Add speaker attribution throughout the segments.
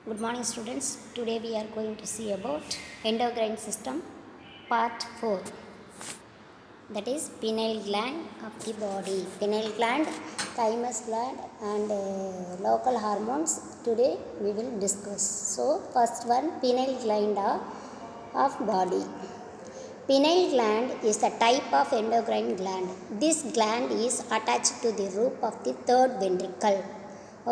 Speaker 1: Good morning students. Today we are going to see about endocrine system part 4, that is pineal gland of the body. Pineal gland, thymus gland and local hormones today we will discuss. So first one, pineal gland of body. Pineal gland is the type of endocrine gland. This gland is attached to the roof of the third ventricle.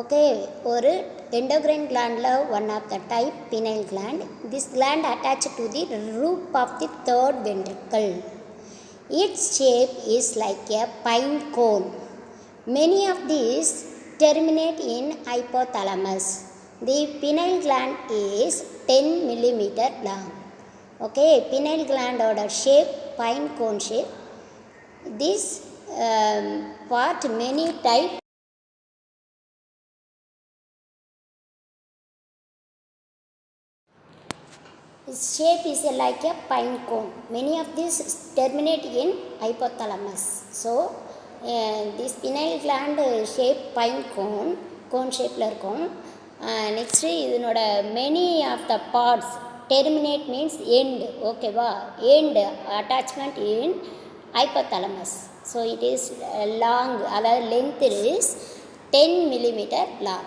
Speaker 1: Okay, ஒரு endocrine gland one of the type pineal gland. This gland attached to the roof of the third ventricle. Its shape is like a pine cone. Many of these terminate in hypothalamus. The pineal gland is 10 millimeter long. Okay, pineal gland order shape pine cone shape. This part many type. Its shape is like a pine cone. Many of these terminate in hypothalamus. So, this pineal gland shape pine cone shape la irukum. Next இதனோட many of the parts terminate means end. Okay va, end attachment in hypothalamus. So it is long, அதாவது length is 10 millimeter long.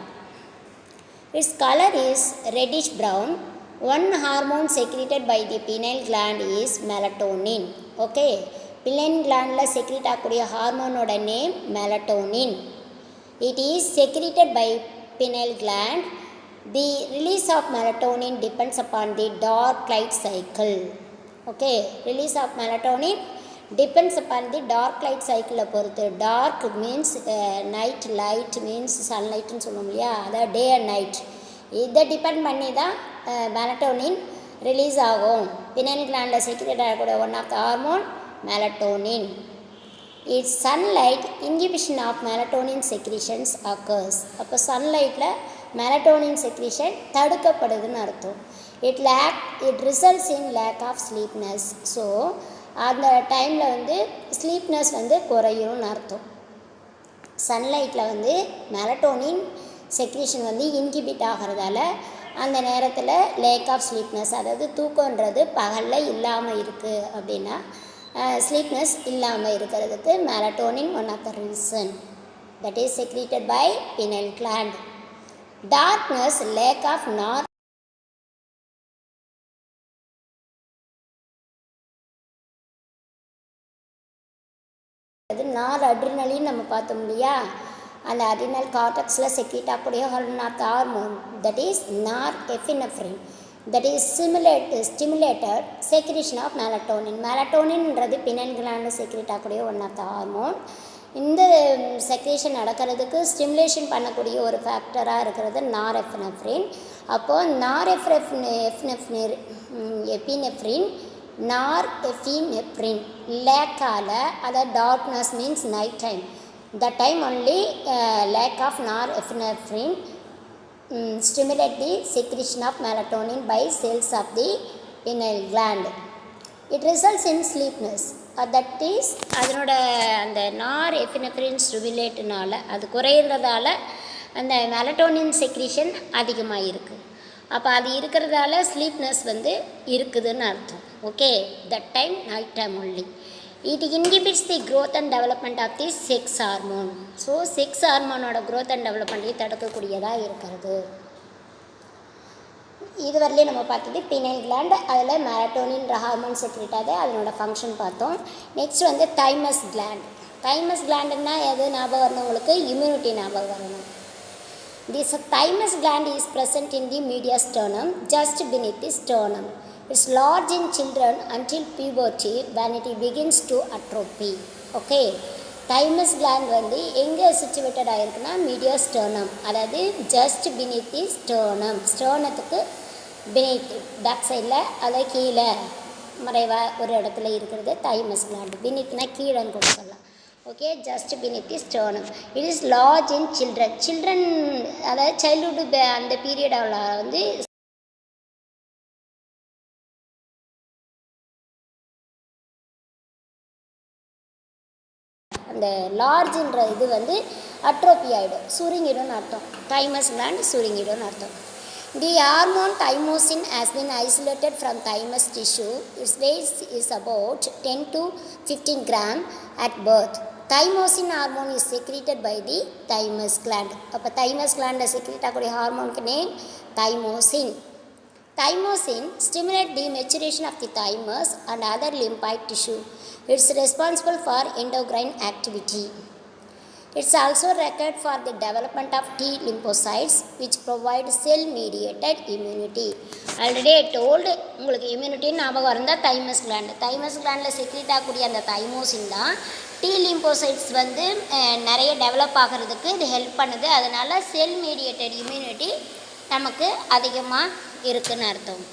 Speaker 1: Its color is reddish brown. One hormone secreted by the pineal gland is melatonin. Okay, pineal gland la secrete ஆகக்கூடிய ஹார்மோனோட name melatonin. It is secreted by pineal gland. The release of melatonin depends upon the dark light cycle. Okay, release of melatonin depends upon the dark light cycle பொறுத்து. Dark means night, light means sunlight னு சொல்லுவோம் இல்லையா, அதாவது day and night. இதை depend பண்ணி தான் melatonin release ஆகும். Pineal கிளாண்டில் செக்ரேட் ஆகக்கூடிய one of the hormone melatonin. It's sunlight inhibition of melatonin secretions occurs. அப்போ சன்லைட்டில் மெலட்டோனின் செக்ரீஷன் தடுக்கப்படுதுன்னு அர்த்தம். It results in lack of sleepness. So அந்த டைமில் ஸ்லீப்னஸ் குறையும்னு அர்த்தம். சன்லைட்டில் மெலட்டோனின் செக்ரீஷன் இன்ஹிபிட் ஆகிறதால அந்த நேரத்தில் லேக் ஆஃப் ஸ்லீப்னஸ், அதாவது தூக்கன்றது பகலில் இல்லாமல் இருக்குது அப்படின்னா ஸ்லீப்னஸ் இல்லாமல் இருக்கிறதுக்கு melatonin one of the reason. That is secreted by pineal gland. Darkness, lack of noradrenaline நம்ம பார்த்தோம் இல்லையா, அந்த அட்ரினல் கார்டெக்ஸில் செக்ரீட் ஆகக்கூடிய one of the hormone that is norepinephrine. That is stimulated secretion of melatonin. மெலட்டோனின்றது pineal கிளாண்டில் secrete ஆகக்கூடிய one of the hormone. இந்த செக்ரீஷன் நடக்கிறதுக்கு ஸ்டிமுலேஷன் பண்ணக்கூடிய ஒரு ஃபேக்டராக இருக்கிறது நார்எபினெஃப்ரின். அப்போது எபினெஃப்ரின் நார்எபினெஃப்ரின் லேக்கால், அதாவது darkness means night time, that time only lack of norepinephrine stimulate the secretion of melatonin by cells of the pineal gland. It results in sleepness. That is அதனோட அந்த norepinephrine stimulateனால அது குறையிறதால அந்த மெலட்டோனின் செக்ரீஷன் அதிகமாக இருக்குது. அப்போ அது இருக்கிறதால ஸ்லீப்னஸ் இருக்குதுன்னு அர்த்தம். Okay, that time night time only. It inhibits the growth and development of the sex hormone. So sex ஹார்மோனோட growth and development தடுக்கக்கூடியதாக இருக்கிறது. இதுவரையிலே நம்ம பார்த்தது பினைல் கிளாண்ட், அதில் மெலட்டோனின்ற ஹார்மோன் செக்ரேட் ஆகுது, அதனோட ஃபங்க்ஷன் பார்த்தோம். Next thymus gland. தைமஸ் கிளாண்டுன்னா எது ஞாபகம் வரணும் உங்களுக்கு? இம்யூனிட்டி ஞாபகம் வரணும். This thymus gland is present in the mediastinum just beneath the sternum. It's large in children until puberty when it begins to atrophy. Okay, thymus gland எங்கே situated ஆகிருக்குன்னா mediastinum, அதாவது just beneath the sternum. ஸ்டர்னத்துக்கு beneath back சைடில், அதாவது கீழே மறைவாக ஒரு இடத்துல இருக்கிறது தைமஸ் கிளாண்ட். beneathனா கீழேன்னு கூட சொல்லலாம். Okay, just beneath the sternum. It is large in children, அதாவது சைல்ட்ஹுட் அந்த பீரியடில் அந்த லார்ஜுன்ற இது அட்ரோபி ஆகிடும், சுருங்கிடும்னு அர்த்தம். தைமஸ் கிளாண்ட் சுருங்கிடும்னு அர்த்தம். The hormone thymosin has been isolated from thymus tissue. Its weight is about 10 to 15 gram at birth. Thymosin hormone is secreted by the thymus gland. அப்போ thymus gland secrete ஆகக்கூடிய ஹார்மோனுக்கு name thymosin. Thymosin stimulates the maturation of the thymus and other lymphoid tissue. It's responsible for endocrine activity. It's also required for the development of T lymphocytes which provide cell-mediated immunity. Already I told உங்களுக்கு immunity ஞாபகம் இருந்தால் thymus gland. Thymus glandல secrete ஆகக்கூடிய அந்த thymosin தான் T lymphocytes வந்து நிறைய develop ஆகிறதுக்கு இது ஹெல்ப் பண்ணுது. அதனால் செல் மீடியேட்டட் இம்யூனிட்டி நமக்கு அதிகமாக இருக்குன்னு அர்த்தம்.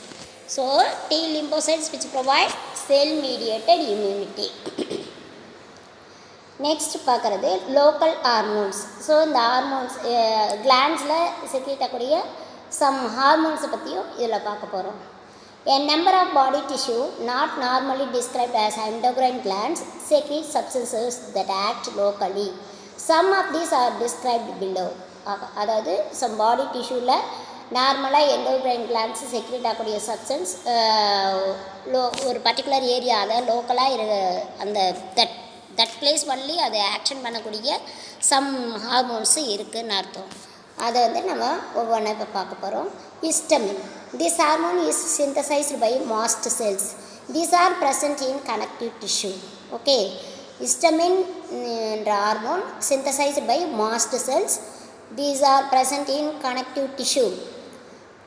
Speaker 1: So T lymphocytes which provide cell-mediated immunity. Next பார்க்குறது லோக்கல் ஹார்மோன்ஸ். ஸோ இந்த ஹார்மோன்ஸ் கிளாண்ட்ஸில் செக்ரேட் ஆகக்கூடிய சம் ஹார்மோன்ஸை பற்றியும் இதில் பார்க்க போகிறோம். A number of body tissue not normally described as endocrine glands secrete substances that act locally. Some of these are described below. அதாவது some body டிஷ்யூவில் நார்மலாக எண்டோக்ரைன் கிளாண்ட்ஸ் செக்ரேட் ஆகக்கூடிய சப்ஸ்டன்ஸ் ஒரு பர்டிகுலர் ஏரியாவில் லோக்கலாக அந்த தட் பிளேஸ் ஒன்லி அதை action பண்ணக்கூடிய சம் ஹார்மோன்ஸு இருக்குதுன்னு அர்த்தம். அதை வந்து நம்ம ஒவ்வொன்றா இப்போ பார்க்க போகிறோம். Histamine. This hormone is synthesized by mast cells. These are present in connective tissue. Okay, histamine என்ற hormone synthesized by mast cells. These are present in connective tissue.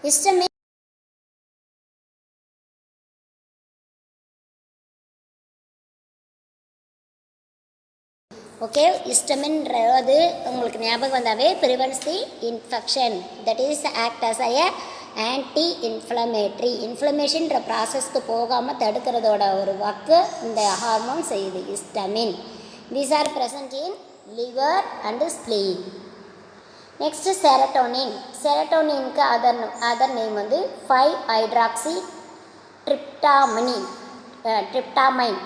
Speaker 1: Histamine okay, ஹிஸ்டமின்றது உங்களுக்கு ஞாபகம் வந்தாவே prevents the infection, that is act as a anti inflammatory. இன்ஃப்ளமேஷன்ற ப்ராசஸ்க்கு போகாமல் தடுக்கிறதோட ஒரு ஒர்க்கு இந்த ஹார்மோன் செய்யுது histamine. These are present in liver and spleen. Next serotonin. செரட்டோனின்க்கு அதர் நேம் வந்து five hydroxy ட்ரிப்டாமைன்.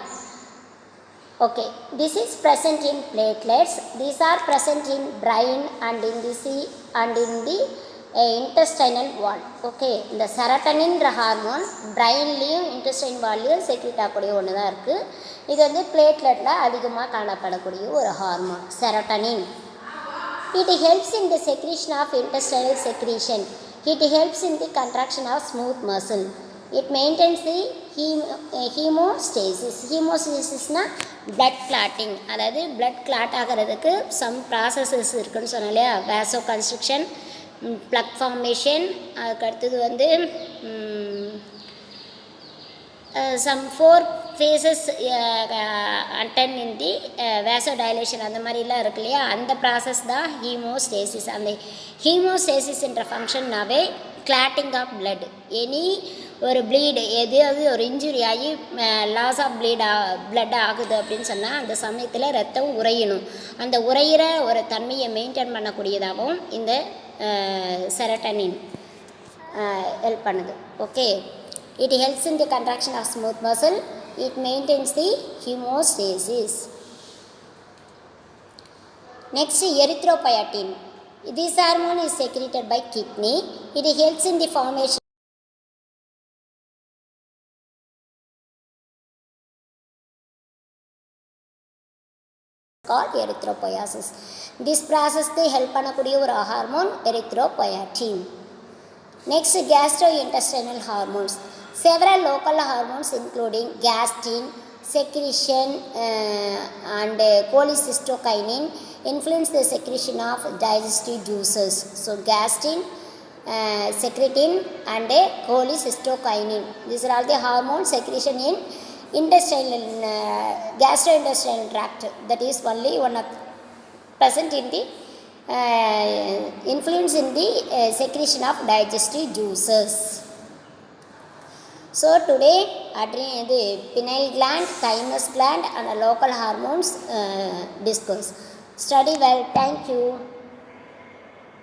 Speaker 1: Okay, this is present in platelets. These are present in brain and in the intestinal wall. Okay, இந்த செரட்டனின்ற hormone பிரெயின்லேயும் intestine வால்லையும் secrete ஆகக்கூடிய ஒன்று தான் இருக்குது. இது வந்து பிளேட்லெட்டில் அதிகமாக காணப்படக்கூடிய ஒரு hormone செரட்டனின். It helps in the secretion of intestinal secretion. It helps in the contraction of smooth muscle. It maintains the hemostasis. Hemostasisனால் blood clotting, அதாவது பிளட் கிளாட் ஆகிறதுக்கு சம் ப்ராசஸஸ் இருக்குதுன்னு சொன்னோம் இல்லையா. வேசோ கன்ஸ்ட்ரக்ஷன், ப்ளக் ஃபார்மேஷன், அதுக்கடுத்தது வந்து சம் 4 phases அட்டன் இன் தி வேசோ dilation அந்த மாதிரிலாம் இருக்கு இல்லையா. அந்த ப்ராசஸ் தான் ஹீமோஸ்டேசிஸ். அந்த ஹீமோஸ்டேசிஸ்ன்ற ஃபங்க்ஷன்னாவே கிளாட்டிங் ஆஃப் பிளட். எனி ஒரு ப்ளீடு எதாவது ஒரு இன்ஜுரி ஆகி லாஸ் ஆஃப் பிளட் ஆகுது அப்படின்னு சொன்னால் அந்த சமயத்தில் ரத்தம் உறையணும். அந்த உறையிற ஒரு தன்மையை மெயின்டைன் பண்ணக்கூடியதாகவும் இந்த செரட்டனின் ஹெல்ப் பண்ணுது. Okay, it helps in the contraction of smooth muscle. It maintains the hemostasis. Next erythropoietin. This hormone is secreted by kidney. It helps in the formation called erythropoiesis. This process they help பண்ணக்கூடிய ஒரு hormone erythropoietin. Next, gastrointestinal hormones. Several local hormones including gastrin, secretion and cholecystokinin influence the secretion of digestive juices. So gastrin, secretin and cholecystokinin. These are all the hormone secretion in intestinal gastrointestinal tract. That is only one of present in the influence in the secretion of digestive juices. So today the pineal gland, thymus gland and local hormones discussed. Study well. Thank you.